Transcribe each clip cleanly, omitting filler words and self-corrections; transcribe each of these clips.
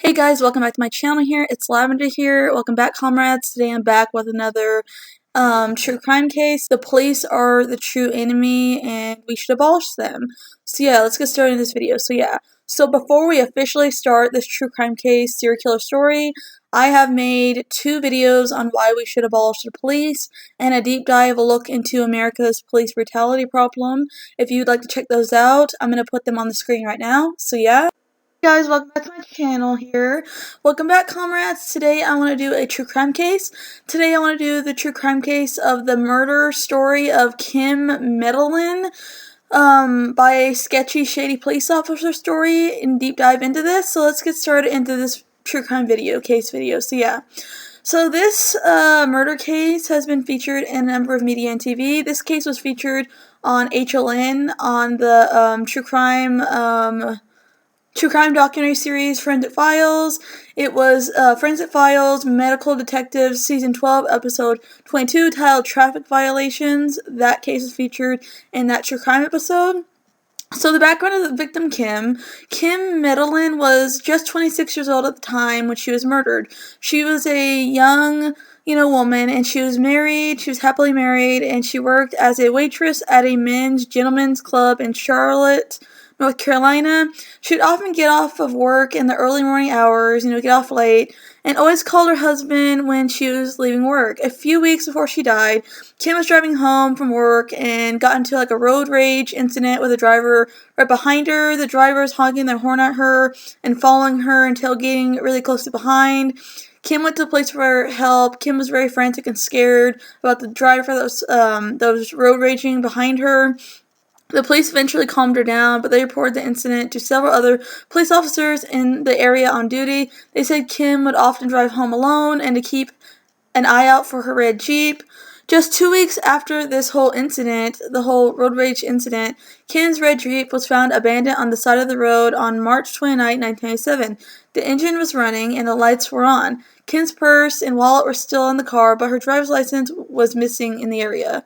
Hey guys, welcome back to my channel here. It's Lavender here. Welcome back, comrades. Today I'm back with another true crime case. The police are the true enemy and we should abolish them. So yeah, let's get started in this video. So before we officially start this true crime case serial killer story, I have made 2 videos on why we should abolish the police and a deep dive look into America's police brutality problem. If you'd like to check those out, I'm going to put them on the screen right now. So yeah. Hey guys, welcome back to my channel here. Welcome back, comrades. Today I want to do a true crime case. Today I want to do the true crime case of the murder story of Kim Medlin by a sketchy, shady police officer story and deep dive into this. So let's get started into this true crime case video. So this murder case has been featured in a number of media and TV. This case was featured on HLN on the true crime documentary series Forensic Files. It was Forensic Files Medical Detectives Season 12 Episode 22 titled Traffic Violations. That case was featured in that true crime episode. So the background of the victim, Kim Medlin, was just 26 years old at the time when she was murdered. She was a young, woman, and she was married. She was happily married, and she worked as a waitress at a gentlemen's club in Charlotte, North Carolina. She would often get off of work in the early morning hours, get off late, and always called her husband when she was leaving work. A few weeks before she died, Kim was driving home from work and got into a road rage incident with a driver right behind her. The driver was honking their horn at her and following her and tailgating really closely behind. Kim went to the police for help. Kim was very frantic and scared about the driver that was road raging behind her. The police eventually calmed her down, but they reported the incident to several other police officers in the area on duty. They said Kim would often drive home alone and to keep an eye out for her red Jeep. Just 2 weeks after this whole incident, the whole road rage incident, Kim's red Jeep was found abandoned on the side of the road on March 29, 1997. The engine was running and the lights were on. Kim's purse and wallet were still in the car, but her driver's license was missing in the area.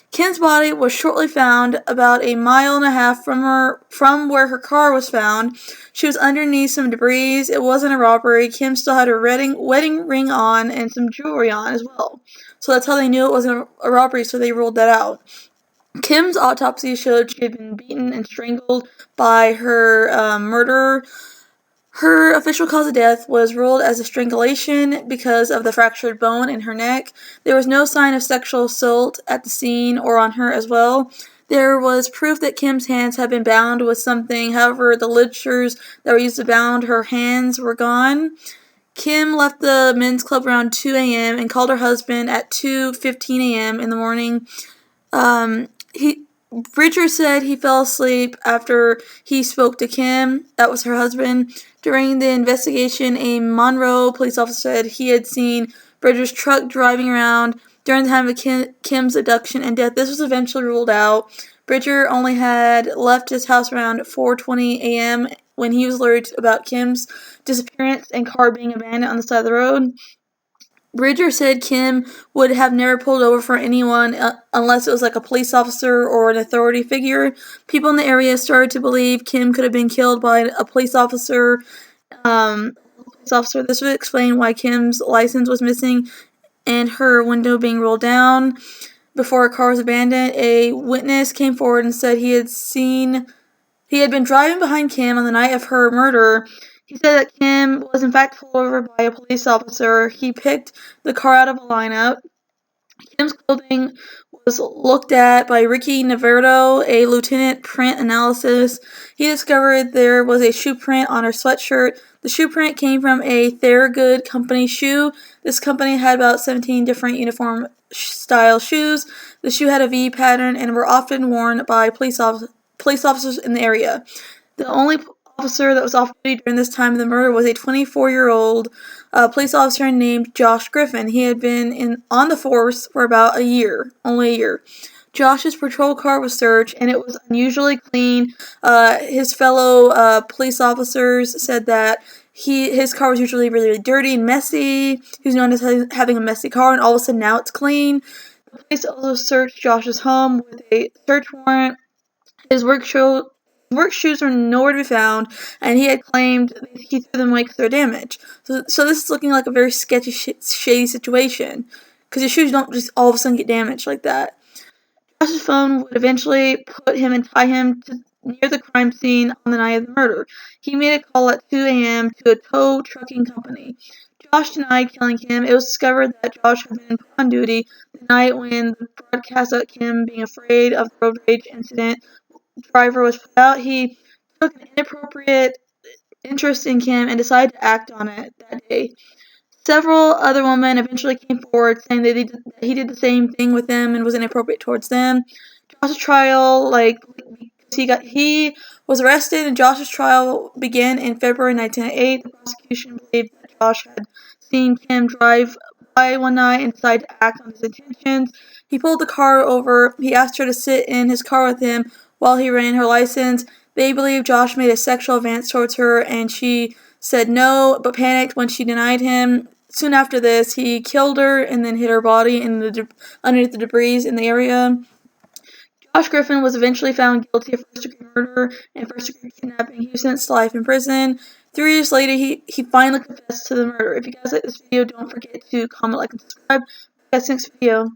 Kim's body was shortly found about 1.5 miles from where her car was found. She was underneath some debris. It wasn't a robbery. Kim still had her wedding ring on and some jewelry on as well. So that's how they knew it wasn't a robbery, so they ruled that out. Kim's autopsy showed she had been beaten and strangled by her murderer. Her official cause of death was ruled as a strangulation because of the fractured bone in her neck. There was no sign of sexual assault at the scene or on her as well. There was proof that Kim's hands had been bound with something. However, the ligatures that were used to bound her hands were gone. Kim left the men's club around 2 a.m. and called her husband at 2:15 a.m. in the morning. Bridger said he fell asleep after he spoke to Kim. That was her husband. During the investigation, a Monroe police officer said he had seen Bridger's truck driving around during the time of Kim's abduction and death. This was eventually ruled out. Bridger only had left his house around 4:20 a.m. when he was alerted about Kim's disappearance and car being abandoned on the side of the road. Bridger said Kim would have never pulled over for anyone unless it was a police officer or an authority figure. People in the area started to believe Kim could have been killed by a police officer. This would explain why Kim's license was missing and her window being rolled down before her car was abandoned. A witness came forward and said he had been driving behind Kim on the night of her murder. He said that Kim was in fact pulled over by a police officer. He picked the car out of a lineup. Kim's clothing was looked at by Ricky Navarro, a lieutenant print analysis. He discovered there was a shoe print on her sweatshirt. The shoe print came from a Thorogood company shoe. This company had about 17 different uniform style shoes. The shoe had a V pattern and were often worn by police officers in the area. The only officer that was off duty during this time of the murder was a 24-year-old police officer named Josh Griffin. He had been on the force for about only a year. Josh's patrol car was searched, and it was unusually clean. His fellow police officers said that his car was usually really, really dirty and messy. He was known as having a messy car, and all of a sudden now it's clean. The police also searched Josh's home with a search warrant. His work showed work shoes were nowhere to be found, and he had claimed he threw them away because they were damaged. So this is looking like a very sketchy, shady situation, because your shoes don't just all of a sudden get damaged like that. Josh's phone would eventually put him and tie him to near the crime scene on the night of the murder. He made a call at 2 a.m. to a tow trucking company. Josh denied killing Kim. It was discovered that Josh had been put on duty the night when the broadcast of Kim being afraid of the road rage incident driver was put out. He took an inappropriate interest in Kim and decided to act on it that day. Several other women eventually came forward saying that he did the same thing with them and was inappropriate towards them. Josh's trial, he was arrested, and Josh's trial began in February 1998. The prosecution believed that Josh had seen Kim drive by one night and decided to act on his intentions. He pulled the car over. He asked her to sit in his car with him while he ran her license. They believe Josh made a sexual advance towards her, and she said no, but panicked when she denied him. Soon after this, he killed her and then hid her body underneath the debris in the area. Josh Griffin was eventually found guilty of first-degree murder and first-degree kidnapping. He was sentenced to life in prison. 3 years later, he finally confessed to the murder. If you guys like this video, don't forget to comment, like, and subscribe. See you guys next video.